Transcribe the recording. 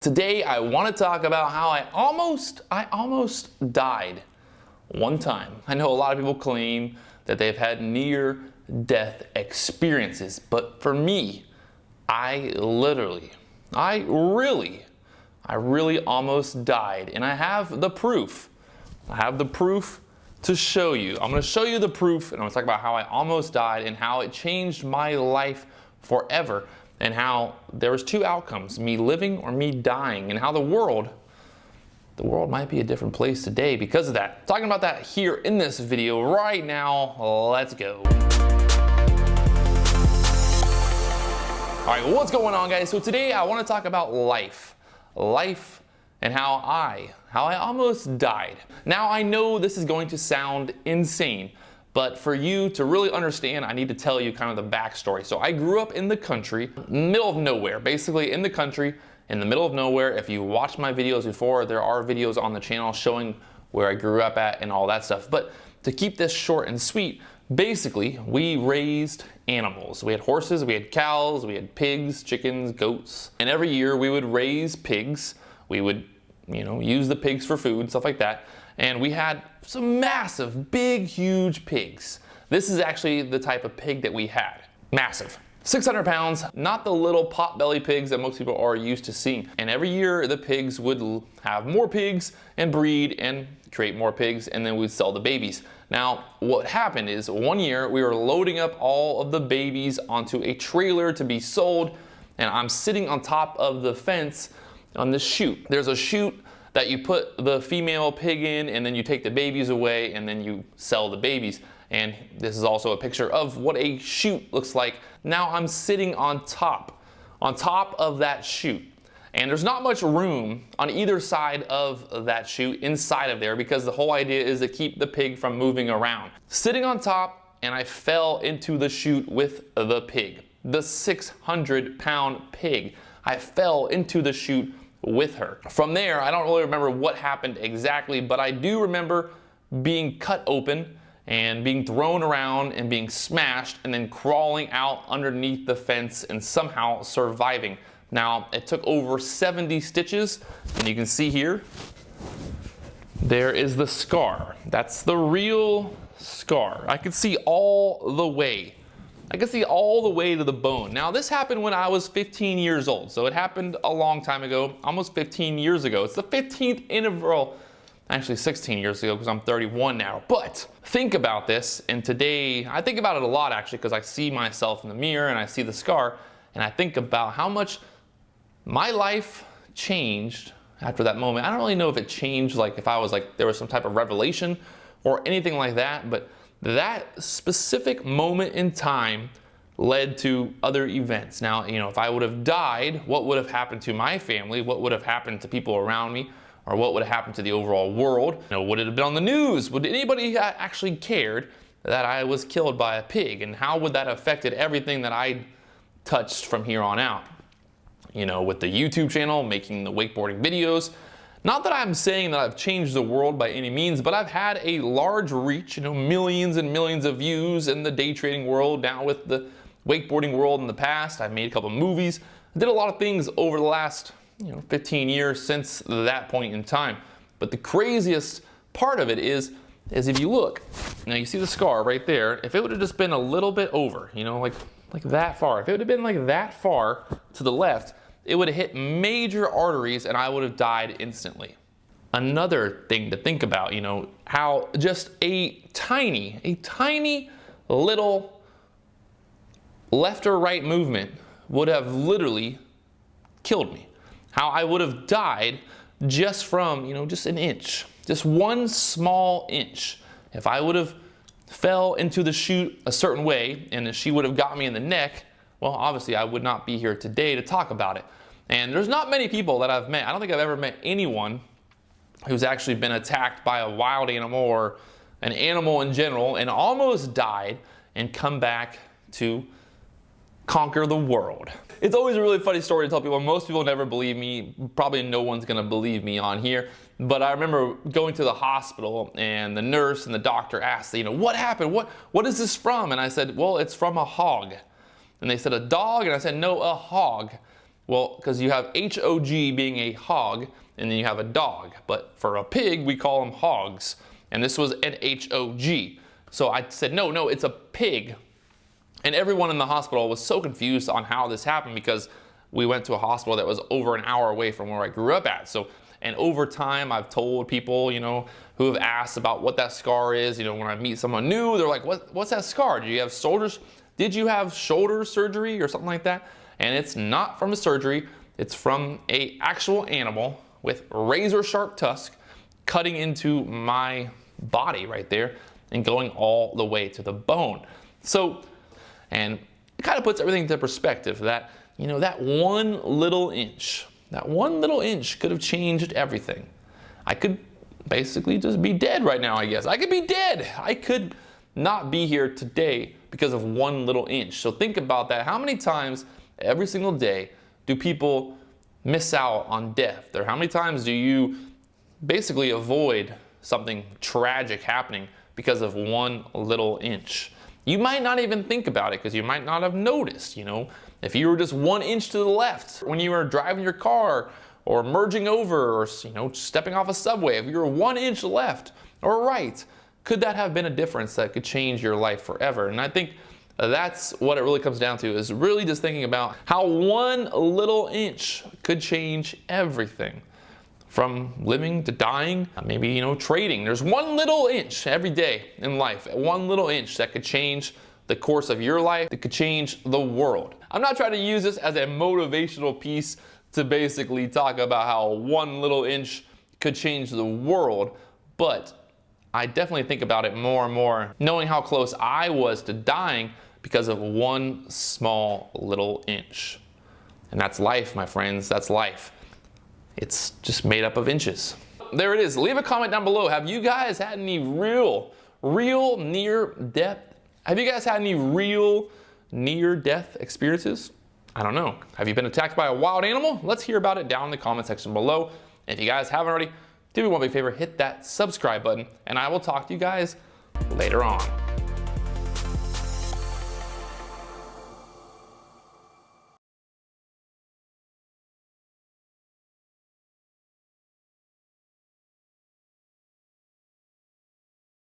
Today I want to talk about how I almost died one time. I know a lot of people claim that they've had near-death experiences, but for me, I really almost died, and I have the proof. I have the proof to show you. I'm going to show you the proof, and I'm going to talk about how I almost died and how it changed my life forever, and how there was two outcomes, me living or me dying, and how the world might be a different place today because of that. Talking about that here in this video right now. Let's go. All right, what's going on, guys? So today I want to talk about life and how I almost died. Now I know this is going to sound insane, but for you to really understand, I need to tell you kind of the backstory. So I grew up in the country, middle of nowhere, basically in the country, in the middle of nowhere. If you watched my videos before, there are videos on the channel showing where I grew up at and all that stuff. But to keep this short and sweet, basically we raised animals. We had horses, we had cows, we had pigs, chickens, goats. And every year we would raise pigs. We would, use the pigs for food, stuff like that. And we had some massive, big, huge pigs. This is actually the type of pig that we had. Massive. 600 pounds, not the little pot-belly pigs that most people are used to seeing. And every year the pigs would have more pigs and breed and create more pigs, and then we'd sell the babies. Now, what happened is one year we were loading up all of the babies onto a trailer to be sold, and I'm sitting on top of the fence on this chute. There's a chute that you put the female pig in, and then you take the babies away, and then you sell the babies. And this is also a picture of what a chute looks like. Now I'm sitting on top of that chute. And there's not much room on either side of that chute inside of there, because the whole idea is to keep the pig from moving around. Sitting on top, and I fell into the chute with the pig. The 600-pound pig. I fell into the chute with her. From there, I don't really remember what happened exactly, but I do remember being cut open and being thrown around and being smashed and then crawling out underneath the fence and somehow surviving. Now, it took over 70 stitches, and you can see here, there is the scar. That's the real scar. I can see all the way. I can see all the way to the bone. Now, this happened when I was 15 years old, so it happened a long time ago, almost 15 years ago. It's the 15th interval, actually 16 years ago, because I'm 31 now. But think about this, and today, I think about it a lot actually, because I see myself in the mirror and I see the scar, and I think about how much my life changed after that moment. I don't really know if it changed, like if I was like, there was some type of revelation or anything like that, but that specific moment in time led to other events. Now, if I would have died, what would have happened to my family? What would have happened to people around me? Or what would have happened to the overall world? Would it have been on the news? Would anybody actually cared that I was killed by a pig? And how would that have affected everything that I touched from here on out? With the YouTube channel, making the wakeboarding videos. Not that I'm saying that I've changed the world by any means, but I've had a large reach, millions and millions of views in the day trading world, now with the wakeboarding world in the past. I've made a couple movies. I did a lot of things over the last 15 years since that point in time. But the craziest part of it is if you look, now you see the scar right there. If it would have just been a little bit over, like that far, if it would have been like that far to the left, it would have hit major arteries and I would have died instantly. Another thing to think about, how just a tiny little left or right movement would have literally killed me. How I would have died just from, just an inch, just one small inch. If I would have fell into the chute a certain way and she would have got me in the neck, well, obviously I would not be here today to talk about it. And there's not many people that I've met. I don't think I've ever met anyone who's actually been attacked by a wild animal or an animal in general and almost died and come back to conquer the world. It's always a really funny story to tell people. Most people never believe me. Probably no one's gonna believe me on here. But I remember going to the hospital and the nurse and the doctor asked, what happened? What is this from? And I said, well, it's from a hog. And they said, a dog? And I said, no, a hog. Well, because you have H-O-G being a hog, and then you have a dog. But for a pig, we call them hogs. And this was an H-O-G. So I said, no, it's a pig. And everyone in the hospital was so confused on how this happened because we went to a hospital that was over an hour away from where I grew up at. So, and over time, I've told people, you know, who have asked about what that scar is. You know, when I meet someone new, they're like, what's that scar? Did you have shoulder surgery or something like that? And it's not from a surgery. It's from an actual animal with razor sharp tusk cutting into my body right there and going all the way to the bone. So, and it kind of puts everything into perspective that, you know, that one little inch could have changed everything. I could basically just be dead right now, I guess. I could be dead. I could not be here today because of one little inch. So think about that. How many times every single day do people miss out on death? Or how many times do you basically avoid something tragic happening because of one little inch? You might not even think about it because you might not have noticed, you know, if you were just 1 inch to the left when you were driving your car or merging over or, you know, stepping off a subway, if you were 1 inch left or right, could that have been a difference that could change your life forever? And I think that's what it really comes down to, is really just thinking about how one little inch could change everything. From living to dying, maybe, you know, trading. There's one little inch every day in life, one little inch that could change the course of your life, that could change the world. I'm not trying to use this as a motivational piece to basically talk about how one little inch could change the world, but I definitely think about it more and more, knowing how close I was to dying because of one small little inch. And that's life, my friends, that's life. It's just made up of inches. There it is. Leave a comment down below. Have you guys had any real near-death? Have you guys had any real near-death experiences? I don't know. Have you been attacked by a wild animal? Let's hear about it down in the comment section below. If you guys haven't already, do me one big favor, hit that subscribe button, and I will talk to you guys later on.